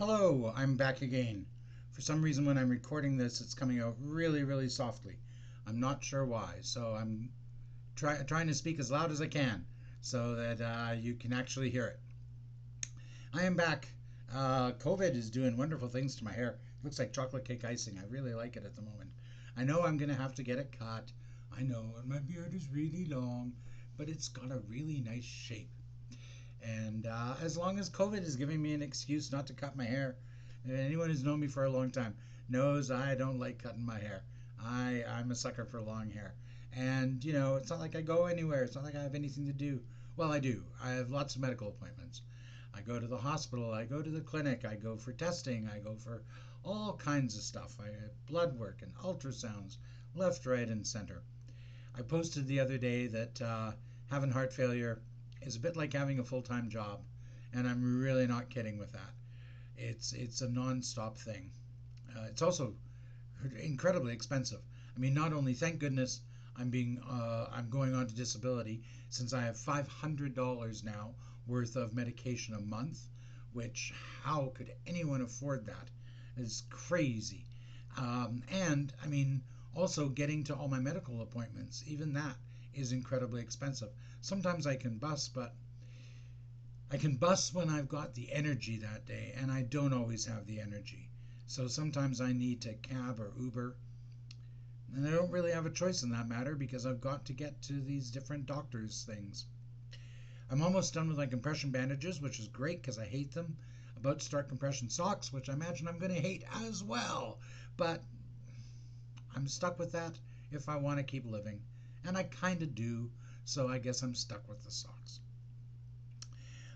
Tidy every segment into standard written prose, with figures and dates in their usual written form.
Hello, I'm back again. For some reason, when I'm recording this, it's coming out really, really softly. I'm not sure why, so I'm trying to speak as loud as I can so that you can actually hear it. I am back. COVID is doing wonderful things to my hair. It looks like chocolate cake icing. I really like it at the moment. I know I'm going to have to get it cut. I know, and my beard is really long, but it's got a really nice shape. And as long as COVID is giving me an excuse not to cut my hair, anyone who's known me for a long time knows I don't like cutting my hair. I'm a sucker for long hair. And, it's not like I go anywhere. It's not like I have anything to do. Well, I do. I have lots of medical appointments. I go to the hospital. I go to the clinic. I go for testing. I go for all kinds of stuff. I have blood work and ultrasounds, left, right, and center. I posted the other day that having heart failure is a bit like having a full-time job, and I'm really not kidding with that. It's a non-stop thing. It's also incredibly expensive. I mean, not only, thank goodness, I'm going on to disability since I have $500 now worth of medication a month, which how could anyone afford that? It's crazy. And I mean, also getting to all my medical appointments, even that is incredibly expensive. Sometimes I can bus, but I can bus when I've got the energy that day, and I don't always have the energy. So sometimes I need to cab or Uber, and I don't really have a choice in that matter because I've got to get to these different doctors' things. I'm almost done with my compression bandages, which is great because I hate them. About to start compression socks, which I imagine I'm going to hate as well. But I'm stuck with that if I want to keep living. And I kind of do, so I guess I'm stuck with the socks.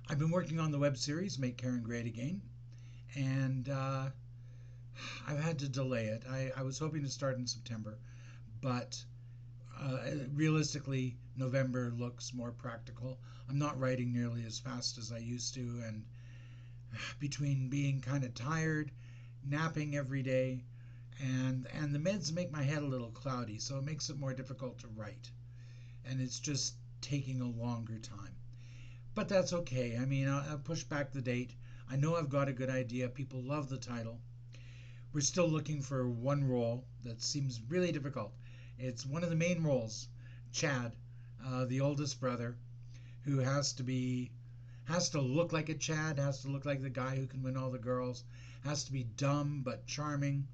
I've been working on the web series, Make Karen Great Again, and I've had to delay it. I was hoping to start in September, but realistically, November looks more practical. I'm not writing nearly as fast as I used to, and between being kind of tired, napping every day, and the meds make my head a little cloudy, so it makes it more difficult to write, and it's just taking a longer time. But that's okay. I mean, I'll push back the date. I know I've got a good idea. People love the title. We're still looking for one role that seems really difficult. It's one of the main roles, Chad, the oldest brother, who has to look like a Chad, has to look like the guy who can win all the girls, has to be dumb but charming.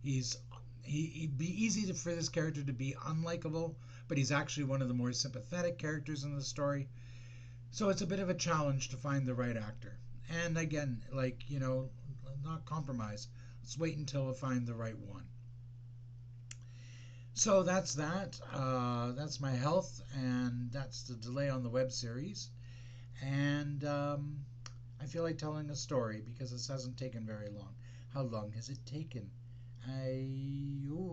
He's He'd be easy for this character to be unlikable, but he's actually one of the more sympathetic characters in the story. So it's a bit of a challenge to find the right actor. And again, not compromise. Let's wait until we find the right one. So that's that. That's my health, and that's the delay on the web series. And I feel like telling a story because this hasn't taken very long. How long has it taken?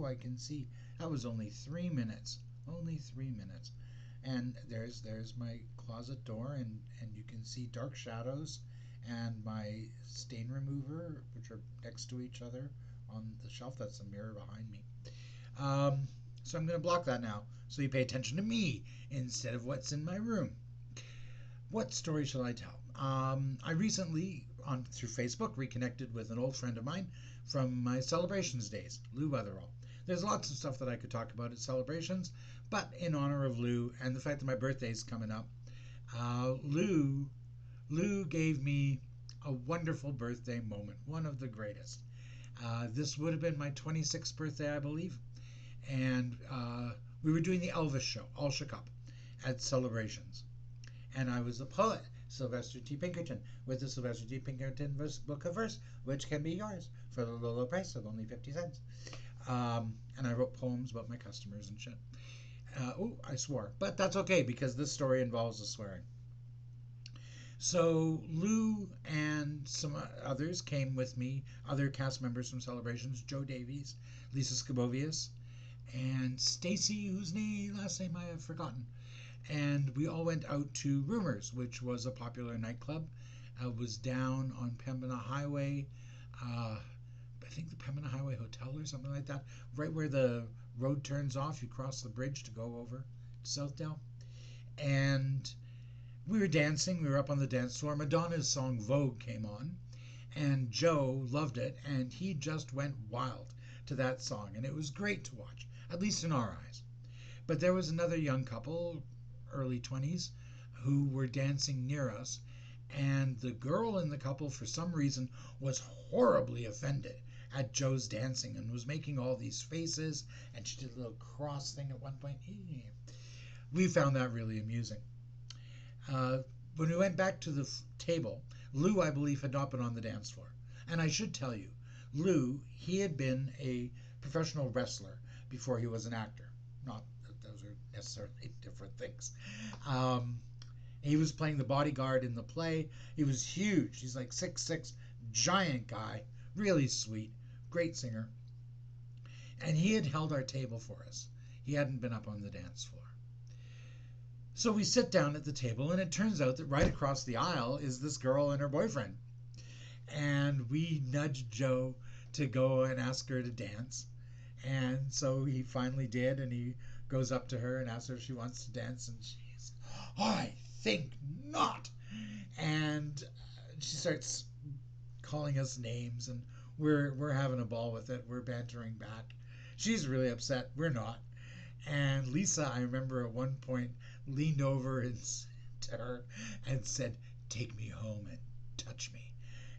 I can see that was only 3 minutes. Only 3 minutes. And there's my closet door, and you can see dark shadows and my stain remover, which are next to each other on the shelf. That's a mirror behind me. Um, so I'm going to block that now, so you pay attention to me instead of what's in my room. What story shall I tell? I recently, through Facebook, reconnected with an old friend of mine from my celebrations days, Lou Weatherall. There's lots of stuff that I could talk about at celebrations, but in honor of Lou and the fact that my birthday's coming up, Lou gave me a wonderful birthday moment, one of the greatest. This would have been my 26th birthday, I believe, and we were doing the Elvis show, all shook up, at celebrations. And I was a poet, Sylvester T. Pinkerton, with the Sylvester T. Pinkerton book of verse, which can be yours for the low, low price of only 50 cents. And I wrote poems about my customers and shit. I swore. But that's okay because this story involves the swearing. So Lou and some others came with me, other cast members from Celebrations, Joe Davies, Lisa Scabovius, and Stacy, whose last name I have forgotten. And we all went out to Rumors, which was a popular nightclub. It was down on Pembina Highway, I think the Pembina Highway Hotel or something like that, right where the road turns off. You cross the bridge to go over to Southdale. And we were dancing. We were up on the dance floor. Madonna's song Vogue came on. And Joe loved it, and he just went wild to that song, and it was great to watch, at least in our eyes. But there was another young couple, early 20s, who were dancing near us, and the girl in the couple, for some reason, was horribly offended at Joe's dancing and was making all these faces, and she did a little cross thing at one point. We found that really amusing. Uh, when we went back to the table, Lou, I believe, had not been on the dance floor. And I should tell you, Lou, he had been a professional wrestler before he was an actor. Not that those are necessarily different things. Um, he was playing the bodyguard in the play. He was huge. He's like 6'6", giant guy, really sweet, great singer. And he had held our table for us. He hadn't been up on the dance floor. So we sit down at the table, and it turns out that right across the aisle is this girl and her boyfriend. And we nudged Joe to go and ask her to dance. And so he finally did, and he goes up to her and asks her if she wants to dance, and she's, I think not. And she starts calling us names, and we're having a ball with it. We're bantering back. She's really upset. We're not. And Lisa, I remember at one point, leaned over and to her and said, "Take me home and touch me."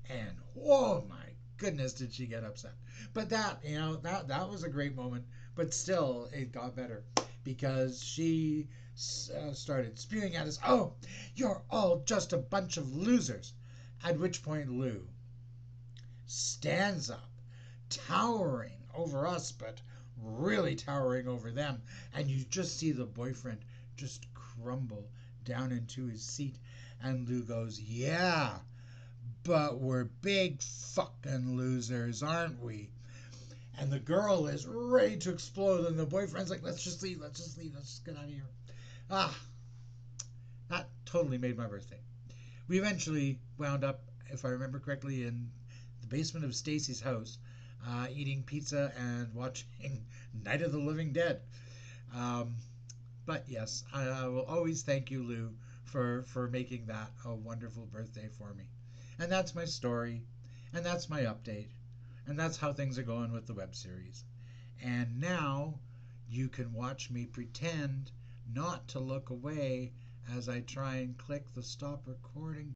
And oh my goodness, did she get upset. But that was a great moment. But still, it got better because she started spewing at us, "Oh, you're all just a bunch of losers." At which point Lou stands up, towering over us, but really towering over them. And you just see the boyfriend just crumble down into his seat. And Lou goes, "Yeah, but we're big fucking losers, aren't we?" And the girl is ready to explode. And the boyfriend's like, "Let's just leave. Let's just leave. Let's just get out of here." Ah, that totally made my birthday. We eventually wound up, if I remember correctly, in the basement of Stacy's house, eating pizza and watching Night of the Living Dead. Um, but yes, I will always thank you, Lou, for making that a wonderful birthday for me. And that's my story, and that's my update, and that's how things are going with the web series. And now you can watch me pretend not to look away as I try and click the stop recording